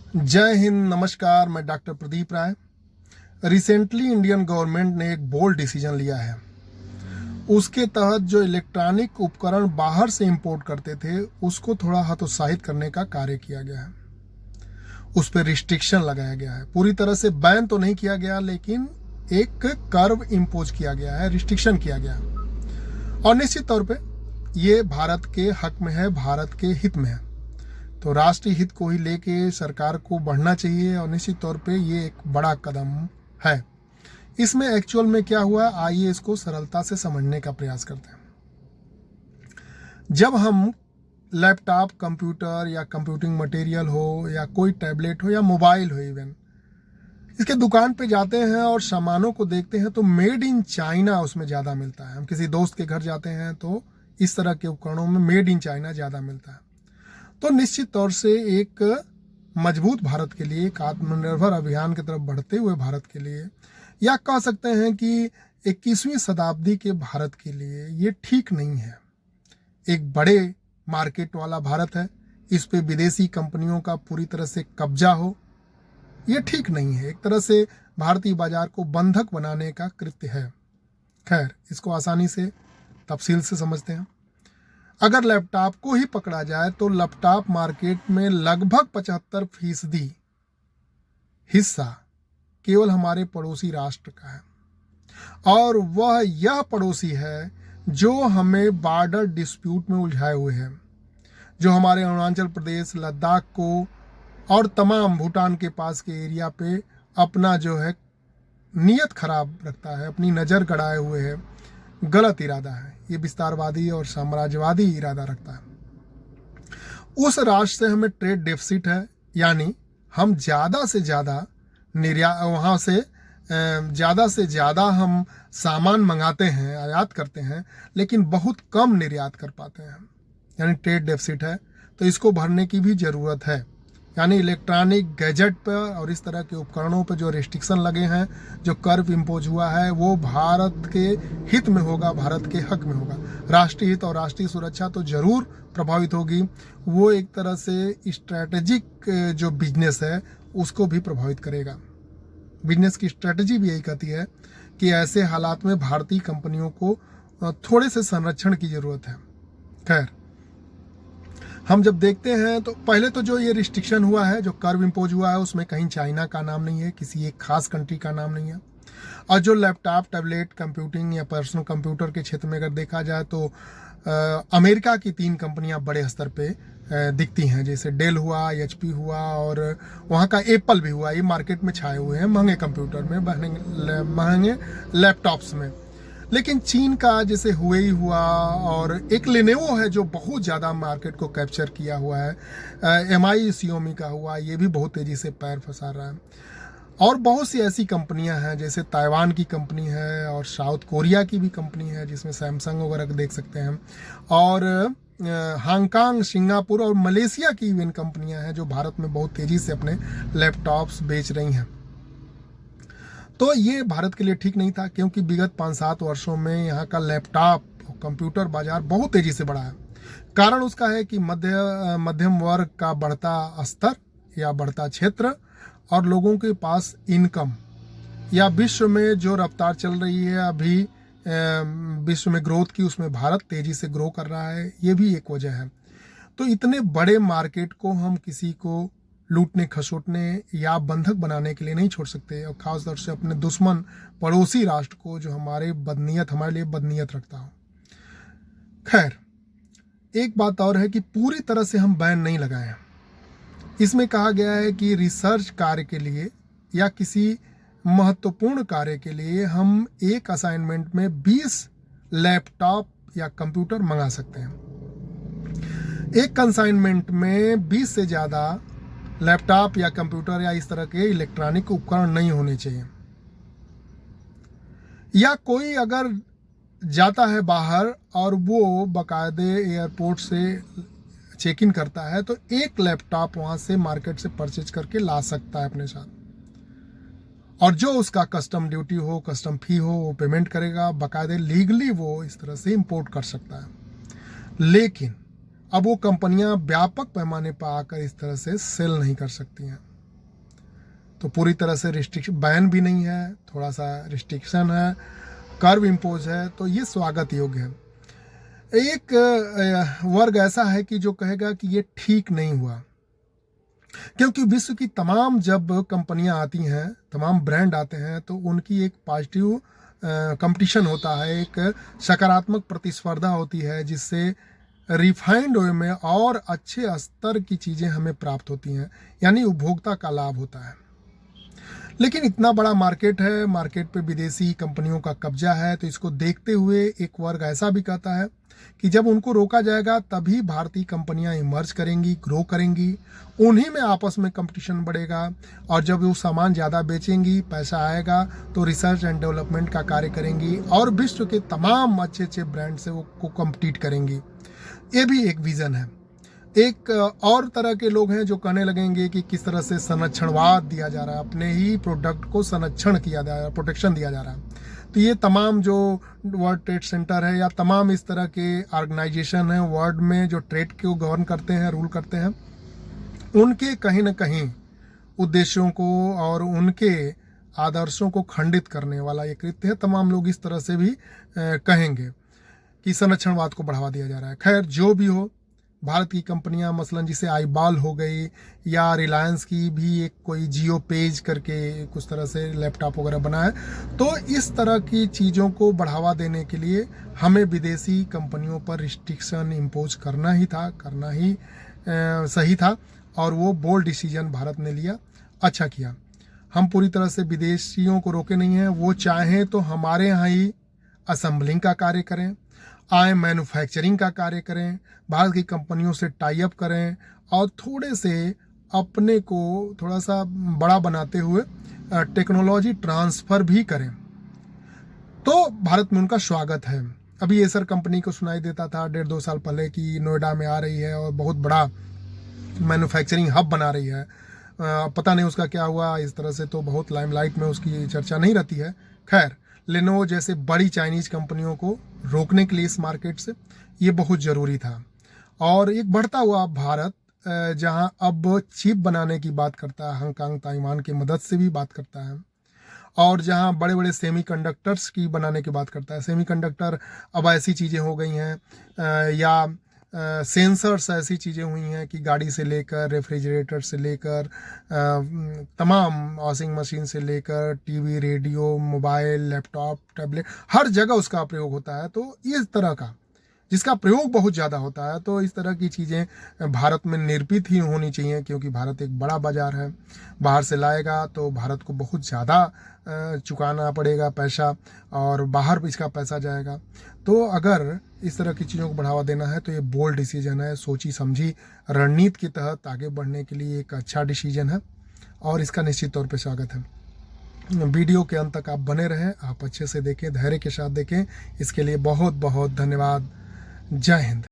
जय हिंद, नमस्कार। मैं डॉक्टर प्रदीप राय। रिसेंटली इंडियन गवर्नमेंट ने एक बोल्ड डिसीजन लिया है। उसके तहत जो इलेक्ट्रॉनिक उपकरण बाहर से इंपोर्ट करते थे उसको थोड़ा हतोत्साहित करने का कार्य किया गया है। उस पर रिस्ट्रिक्शन लगाया गया है। पूरी तरह से बैन तो नहीं किया गया, लेकिन एक कर्व इम्पोज किया गया है, रिस्ट्रिक्शन किया गया है। और निश्चित तौर पे ये भारत के हक में है, भारत के हित में है। तो राष्ट्रीय हित को ही लेके सरकार को बढ़ना चाहिए और निश्चित तौर पे ये एक बड़ा कदम है। इसमें एक्चुअल में क्या हुआ, आइए इसको सरलता से समझने का प्रयास करते हैं। जब हम लैपटॉप, कंप्यूटर या कंप्यूटिंग मटेरियल हो या कोई टैबलेट हो या मोबाइल हो, इवन इसके दुकान पे जाते हैं और सामानों को देखते हैं तो मेड इन चाइना उसमें ज़्यादा मिलता है। हम किसी दोस्त के घर जाते हैं तो इस तरह के उपकरणों में मेड इन चाइना ज़्यादा मिलता है। तो निश्चित तौर से एक मजबूत भारत के लिए, एक आत्मनिर्भर अभियान की तरफ बढ़ते हुए भारत के लिए, या कह सकते हैं कि 21वीं शताब्दी के भारत के लिए ये ठीक नहीं है। एक बड़े मार्केट वाला भारत है, इस पे विदेशी कंपनियों का पूरी तरह से कब्जा हो, ये ठीक नहीं है। एक तरह से भारतीय बाजार को बंधक बनाने का कृत्य है। खैर, इसको आसानी से तफसील से समझते हैं। अगर लैपटॉप को ही पकड़ा जाए तो लैपटॉप मार्केट में लगभग 75% हिस्सा केवल हमारे पड़ोसी राष्ट्र का है, और वह यह पड़ोसी है जो हमें बॉर्डर डिस्प्यूट में उलझाए हुए है, जो हमारे अरुणाचल प्रदेश, लद्दाख को और तमाम भूटान के पास के एरिया पे अपना जो है नीयत खराब रखता है, अपनी नज़र गड़ाए हुए है, गलत इरादा है। ये विस्तारवादी और साम्राज्यवादी इरादा रखता है। उस राष्ट्र से हमें ट्रेड डेफिसिट है, यानी हम ज़्यादा से ज़्यादा वहाँ से ज़्यादा हम सामान मंगाते हैं, आयात करते हैं, लेकिन बहुत कम निर्यात कर पाते हैं, यानी ट्रेड डेफिसिट है। तो इसको भरने की भी ज़रूरत है। यानी इलेक्ट्रॉनिक गैजेट पर और इस तरह के उपकरणों पर जो रिस्ट्रिक्शन लगे हैं, जो कर्व इम्पोज हुआ है, वो भारत के हित में होगा, भारत के हक में होगा। राष्ट्रीय हित और राष्ट्रीय सुरक्षा तो जरूर प्रभावित होगी। वो एक तरह से स्ट्रैटेजिक जो बिजनेस है उसको भी प्रभावित करेगा। बिजनेस की स्ट्रैटेजी भी यही कहती है कि ऐसे हालात में भारतीय कंपनियों को थोड़े से संरक्षण की जरूरत है। खैर, हम जब देखते हैं तो पहले तो जो ये रिस्ट्रिक्शन हुआ है, जो कर्व इम्पोज हुआ है, उसमें कहीं चाइना का नाम नहीं है, किसी एक खास कंट्री का नाम नहीं है। और जो लैपटॉप, टैबलेट, कंप्यूटिंग या पर्सनल कंप्यूटर के क्षेत्र में अगर देखा जाए तो अमेरिका की 3 कंपनियां बड़े स्तर पे दिखती हैं, जैसे डेल हुआ, HP हुआ और वहाँ का एप्पल भी हुआ। ये मार्केट में छाए हुए हैं महंगे कंप्यूटर में, महंगे लैपटॉप्स में। लेकिन चीन का जैसे हुएई हुआ और एक लेनोवो है जो बहुत ज़्यादा मार्केट को कैप्चर किया हुआ है, MI Xiaomi का हुआ, ये भी बहुत तेज़ी से पैर फंसा रहा है। और बहुत सी ऐसी कंपनियां हैं, जैसे ताइवान की कंपनी है और साउथ कोरिया की भी कंपनी है, जिसमें सैमसंग वगैरह देख सकते हैं, और हांगकांग, सिंगापुर और मलेशिया की इवन कंपनियां हैं जो भारत में बहुत तेज़ी से अपने लैपटॉप्स बेच रही हैं। तो ये भारत के लिए ठीक नहीं था, क्योंकि विगत 5-7 वर्षों में यहाँ का लैपटॉप और कंप्यूटर बाजार बहुत तेज़ी से बढ़ा है। कारण उसका है कि मध्यम वर्ग का बढ़ता स्तर या बढ़ता क्षेत्र और लोगों के पास इनकम, या विश्व में जो रफ्तार चल रही है अभी विश्व में ग्रोथ की, उसमें भारत तेज़ी से ग्रो कर रहा है, ये भी एक वजह है। तो इतने बड़े मार्केट को हम किसी को लूटने, खसोटने या बंधक बनाने के लिए नहीं छोड़ सकते, और खासतौर से अपने दुश्मन पड़ोसी राष्ट्र को जो हमारे लिए बदनीयत रखता हो। खैर, एक बात और है कि पूरी तरह से हम बैन नहीं लगाए हैं। इसमें कहा गया है कि रिसर्च कार्य के लिए या किसी महत्वपूर्ण कार्य के लिए हम एक असाइनमेंट में 20 लैपटॉप या कंप्यूटर मंगा सकते हैं। एक कंसाइनमेंट में 20 से ज़्यादा लैपटॉप या कंप्यूटर या इस तरह के इलेक्ट्रॉनिक उपकरण नहीं होने चाहिए। या कोई अगर जाता है बाहर और वो बाकायदे एयरपोर्ट से चेक इन करता है तो एक लैपटॉप वहाँ से मार्केट से परचेज करके ला सकता है अपने साथ, और जो उसका कस्टम ड्यूटी हो, कस्टम फी हो, वो पेमेंट करेगा। बाकायदे लीगली वो इस तरह से इंपोर्ट कर सकता है। लेकिन अब वो कंपनियां व्यापक पैमाने पर आकर इस तरह से सेल नहीं कर सकती हैं। तो पूरी तरह से रिस्ट्रिक्शन बैन भी नहीं है, थोड़ा सा रिस्ट्रिक्शन है, कर्व इम्पोज है, तो ये स्वागत योग्य है। एक वर्ग ऐसा है कि जो कहेगा कि ये ठीक नहीं हुआ, क्योंकि विश्व की तमाम जब कंपनियां आती हैं, तमाम ब्रांड आते हैं, तो उनकी एक पॉजिटिव कंपटीशन होता है, एक सकारात्मक प्रतिस्पर्धा होती है, जिससे रिफाइंड वे में और अच्छे स्तर की चीज़ें हमें प्राप्त होती हैं, यानी उपभोक्ता का लाभ होता है। लेकिन इतना बड़ा मार्केट है, मार्केट पे विदेशी कंपनियों का कब्जा है, तो इसको देखते हुए एक वर्ग ऐसा भी कहता है कि जब उनको रोका जाएगा तभी भारतीय कंपनियां इमर्ज करेंगी, ग्रो करेंगी, उन्हीं में आपस में कंपटीशन बढ़ेगा, और जब वो सामान ज़्यादा बेचेंगी, पैसा आएगा, तो रिसर्च एंड डेवलपमेंट का कार्य करेंगी और विश्व के तमाम अच्छे अच्छे ब्रांड से वो को कम्पीट करेंगी। ये भी एक विज़न है। एक और तरह के लोग हैं जो कहने लगेंगे कि किस तरह से संरक्षणवाद दिया जा रहा है, अपने ही प्रोडक्ट को संरक्षण किया जा रहा है, प्रोटेक्शन दिया जा रहा है। तो ये तमाम जो वर्ल्ड ट्रेड सेंटर है या तमाम इस तरह के ऑर्गेनाइजेशन हैं वर्ल्ड में जो ट्रेड को गवर्न करते हैं, रूल करते हैं, उनके कहीं ना कहीं उद्देश्यों को और उनके आदर्शों को खंडित करने वाला ये कृत्य है। तमाम लोग इस तरह से भी कहेंगे कि संरक्षणवाद को बढ़ावा दिया जा रहा है। खैर, जो भी हो, भारत की कंपनियां मसलन जिसे आईबॉल हो गई या रिलायंस की भी एक कोई जियो पेज करके कुछ तरह से लैपटॉप वगैरह बना है, तो इस तरह की चीज़ों को बढ़ावा देने के लिए हमें विदेशी कंपनियों पर रिस्ट्रिक्शन इम्पोज करना ही सही था, और वो बोल्ड डिसीजन भारत ने लिया, अच्छा किया। हम पूरी तरह से विदेशियों को रोके नहीं हैं, वो चाहें तो हमारे यहाँ ही असेंबलिंग का कार्य करें, आए मैन्युफैक्चरिंग का कार्य करें, भारत की कंपनियों से टाई अप करें और थोड़े से अपने को थोड़ा सा बड़ा बनाते हुए टेक्नोलॉजी ट्रांसफ़र भी करें, तो भारत में उनका स्वागत है। अभी एसर कंपनी को सुनाई देता था 1.5-2 साल पहले कि नोएडा में आ रही है और बहुत बड़ा मैन्युफैक्चरिंग हब बना रही है। पता नहीं उसका क्या हुआ, इस तरह से तो बहुत लाइमलाइट में उसकी चर्चा नहीं रहती है। खैर, लेनोवो जैसे बड़ी चाइनीज़ कंपनियों को रोकने के लिए इस मार्केट से ये बहुत ज़रूरी था। और एक बढ़ता हुआ भारत जहां अब चिप बनाने की बात करता है, हांगकांग ताइवान की मदद से भी बात करता है, और जहां बड़े बड़े सेमीकंडक्टर्स की बनाने की बात करता है। सेमीकंडक्टर अब ऐसी चीज़ें हो गई हैं या सेंसर्स ऐसी चीज़ें हुई हैं कि गाड़ी से लेकर रेफ्रिजरेटर से लेकर तमाम वॉशिंग मशीन से लेकर TV, radio, mobile, laptop, tablet, हर जगह उसका प्रयोग होता है। तो इस तरह का जिसका प्रयोग बहुत ज़्यादा होता है, तो इस तरह की चीज़ें भारत में निर्मित ही होनी चाहिए, क्योंकि भारत एक बड़ा बाज़ार है। बाहर से लाएगा तो भारत को बहुत ज़्यादा चुकाना पड़ेगा पैसा, और बाहर भी इसका पैसा जाएगा। तो अगर इस तरह की चीज़ों को बढ़ावा देना है तो ये बोल्ड डिसीजन है, सोची समझी रणनीति के तहत आगे बढ़ने के लिए एक अच्छा डिसीजन है, और इसका निश्चित तौर पे स्वागत है। वीडियो के अंत तक आप बने रहें, आप अच्छे से देखें, धैर्य के साथ देखें। इसके लिए बहुत बहुत धन्यवाद। जय हिंद।